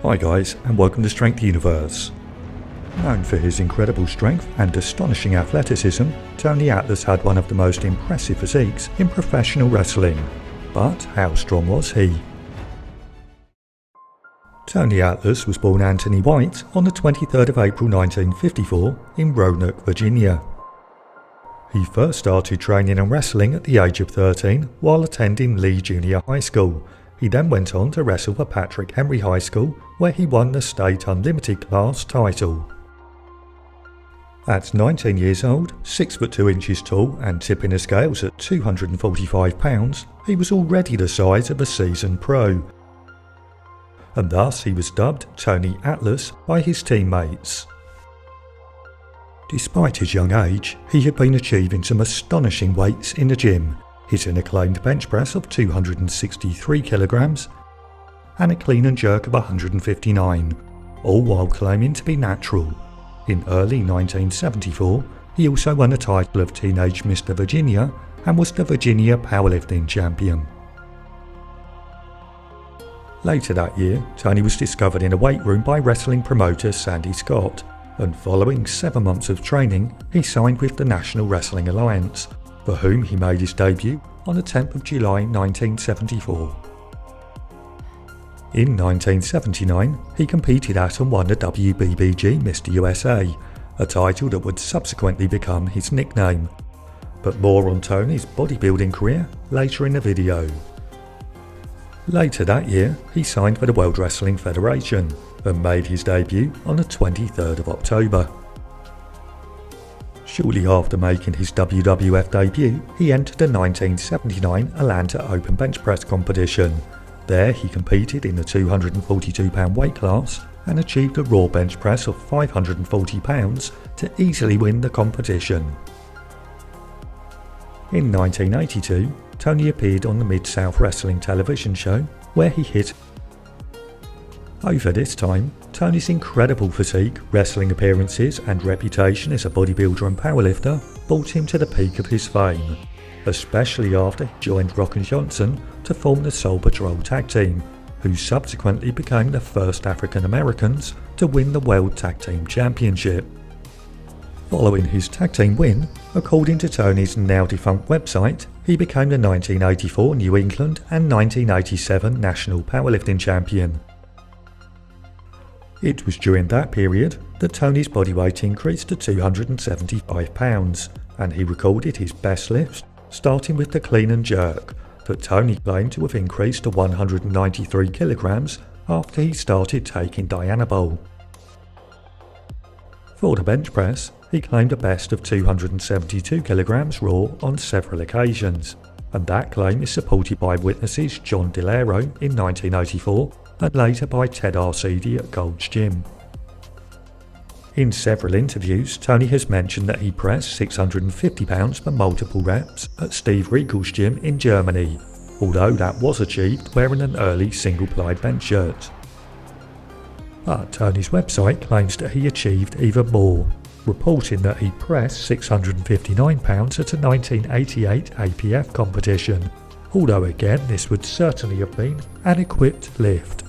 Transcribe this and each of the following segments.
Hi guys, and welcome to Strength Universe. Known for his incredible strength and astonishing athleticism, Tony Atlas had one of the most impressive physiques in professional wrestling. But how strong was he? Tony Atlas was born Anthony White on the 23rd of April 1954 in Roanoke, Virginia. He first started training and wrestling at the age of 13 while attending Lee Junior High School. He then went on to wrestle for Patrick Henry High School, where he won the state unlimited class title. At 19 years old, 6 foot 2 inches tall and tipping the scales at 245 pounds, he was already the size of a seasoned pro. And thus he was dubbed Tony Atlas by his teammates. Despite his young age, he had been achieving some astonishing weights in the gym, hitting a claimed bench press of 263 kilograms and a clean and jerk of 159, all while claiming to be natural. In early 1974, he also won the title of Teenage Mr. Virginia and was the Virginia Powerlifting Champion. Later that year, Tony was discovered in a weight room by wrestling promoter Sandy Scott, and following 7 months of training, he signed with the National Wrestling Alliance, for whom he made his debut on the 10th of July 1974. In 1979, he competed at and won the WBBG Mr. USA, a title that would subsequently become his nickname. But more on Tony's bodybuilding career later in the video. Later that year, he signed for the World Wrestling Federation and made his debut on the 23rd of October. Shortly after making his WWF debut, he entered the 1979 Atlanta Open Bench Press competition. There he competed in the 242 pound weight class and achieved a raw bench press of 540 pounds to easily win the competition. In 1982, Tony appeared on the Mid-South Wrestling television show, where he hit. Over this time, Tony's incredible physique, wrestling appearances and reputation as a bodybuilder and powerlifter brought him to the peak of his fame, especially after he joined Rock and Johnson to form the Soul Patrol tag team, who subsequently became the first African Americans to win the World Tag Team Championship. Following his tag team win, according to Tony's now defunct website, he became the 1984 New England and 1987 National Powerlifting Champion. It was during that period that Tony's body weight increased to 275 pounds, and he recorded his best lifts, starting with the clean and jerk, that Tony claimed to have increased to 193 kilograms after he started taking Dianabol. For the bench press, he claimed a best of 272 kilograms raw on several occasions, and that claim is supported by witnesses John DeLero in 1984 and later by Ted Arcidi at Gold's Gym. In several interviews, Tony has mentioned that he pressed 650 pounds for multiple reps at Steve Riegel's gym in Germany, although that was achieved wearing an early single-plied bench shirt. But Tony's website claims that he achieved even more, reporting that he pressed 659 pounds at a 1988 APF competition, although again this would certainly have been an equipped lift.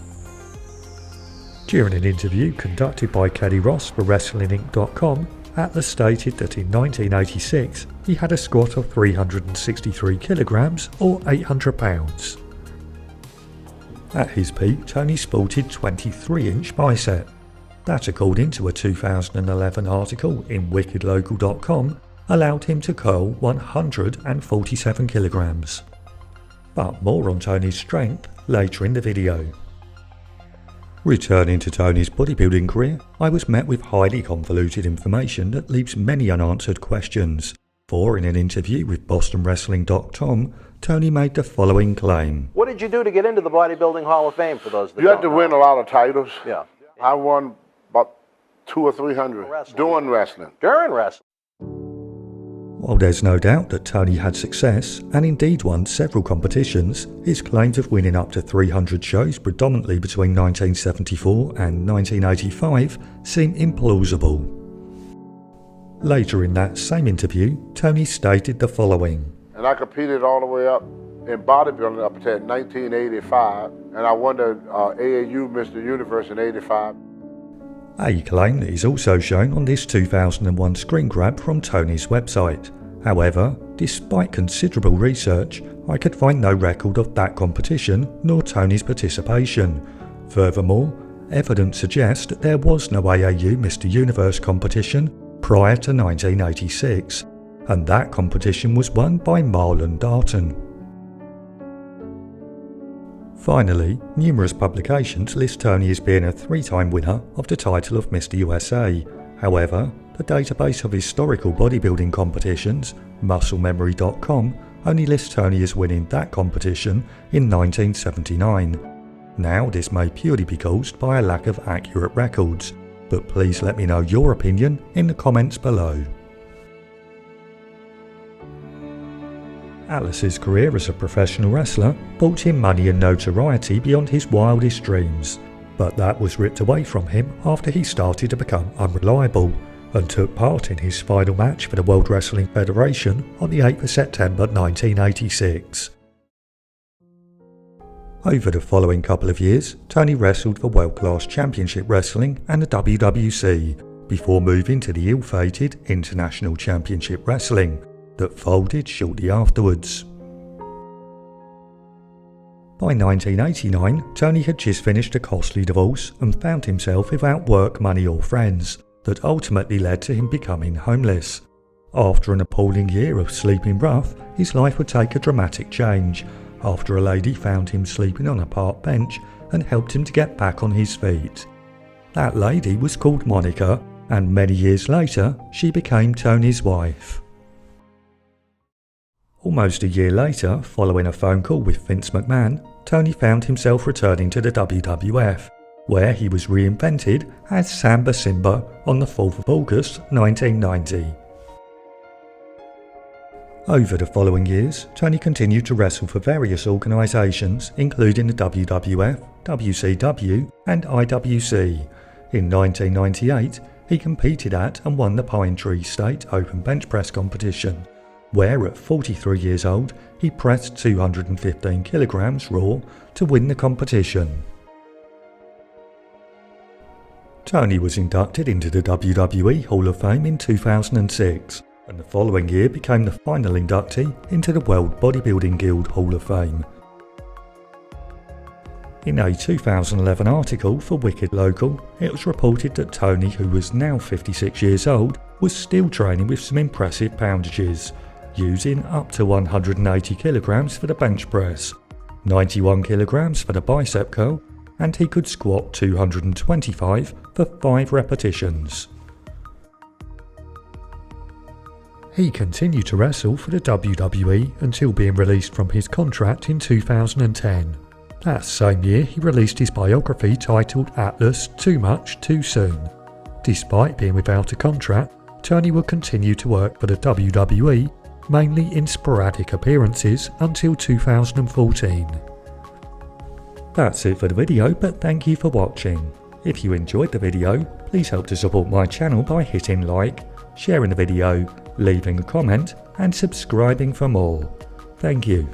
During an interview conducted by Kelly Ross for WrestlingInc.com, Atlas stated that in 1986 he had a squat of 363 kilograms or 800 pounds. At his peak, Tony sported 23-inch bicep. That, according to a 2011 article in wickedlocal.com, allowed him to curl 147 kilograms. But more on Tony's strength later in the video. Returning to Tony's bodybuilding career, I was met with highly convoluted information that leaves many unanswered questions. For in an interview with BostonWrestling.com, Tony made the following claim. What did you do to get into the Bodybuilding Hall of Fame for those that You have to win a lot of titles. Yeah. I won about 200 or 300 doing wrestling. During wrestling? While there's no doubt that Tony had success, and indeed won several competitions, his claims of winning up to 300 shows predominantly between 1974 and 1985 seem implausible. Later in that same interview, Tony stated the following. and I competed all the way up in bodybuilding up to 1985, and I won the AAU Mr. Universe in 85. A claim that is also shown on this 2001 screen grab from Tony's website. However, despite considerable research, I could find no record of that competition nor Tony's participation. Furthermore, evidence suggests that there was no AAU Mr. Universe competition prior to 1986, and that competition was won by Marlon Darton. Finally, numerous publications list Tony as being a 3-time winner of the title of Mr. USA. However, the database of historical bodybuilding competitions, musclememory.com, only lists Tony as winning that competition in 1979. Now, this may purely be caused by a lack of accurate records, but please let me know your opinion in the comments below. Atlas's career as a professional wrestler brought him money and notoriety beyond his wildest dreams, but that was ripped away from him after he started to become unreliable and took part in his final match for the World Wrestling Federation on the 8th of September 1986. Over the following couple of years, Tony wrestled for World Class Championship Wrestling and the WWC before moving to the ill-fated International Championship Wrestling that folded shortly afterwards. By 1989, Tony had just finished a costly divorce and found himself without work, money or friends, that ultimately led to him becoming homeless. After an appalling year of sleeping rough, his life would take a dramatic change after a lady found him sleeping on a park bench and helped him to get back on his feet. That lady was called Monica, and many years later, she became Tony's wife. Almost a year later, following a phone call with Vince McMahon, Tony found himself returning to the WWF, where he was reinvented as Samba Simba on the 4th of August 1990. Over the following years, Tony continued to wrestle for organisations including the WWF, WCW and IWC. In 1998, he competed at and won the Pine Tree State Open Bench Press competition, where at 43 years old he pressed 215 kilograms raw to win the competition. Tony was inducted into the WWE Hall of Fame in 2006, and the following year became the final inductee into the World Bodybuilding Guild Hall of Fame. In a 2011 article for Wicked Local, it was reported that Tony, who was now 56 years old, was still training with some impressive poundages, using up to 180 kilograms for the bench press, 91 kilograms for the bicep curl, and he could squat 225 for 5 repetitions. He continued to wrestle for the WWE until being released from his contract in 2010. That same year, he released his biography titled Atlas: Too Much, Too Soon. Despite being without a contract, Tony would continue to work for the WWE, mainly in sporadic appearances until 2014. That's it for the video, but thank you for watching. If you enjoyed the video, please help to support my channel by hitting like, sharing the video, leaving a comment and subscribing for more. Thank you.